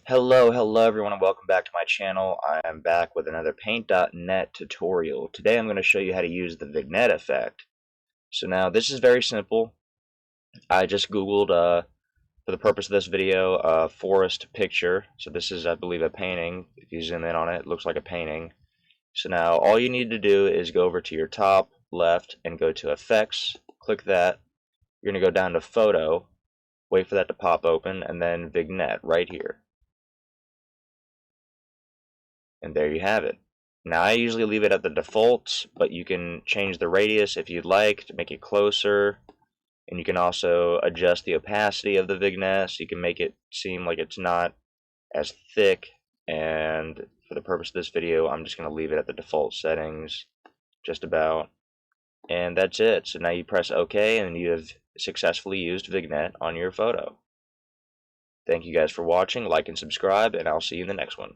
Hello everyone, and welcome back to my channel. I am back with another Paint.net tutorial. Today I'm going to show you how to use the Vignette effect. So now this is very simple. I just googled for the purpose of this video forest picture. So this is, I believe, a painting. If you zoom in on it, it looks like a painting. So now all you need to do is go over to your top left and go to Effects. Click that. You're going to go down to Photo, wait for that to pop open, and then Vignette right here. And there you have it. Now I usually leave it at the defaults, but you can change the radius if you'd like to make it closer, and you can also adjust the opacity of the vignette so you can make it seem like it's not as thick. And for the purpose of this video, I'm just going to leave it at the default settings, just about. And that's it. So now you press OK, and you have successfully used Vignette on your photo. Thank you guys for watching. Like and subscribe, and I'll see you in the next one.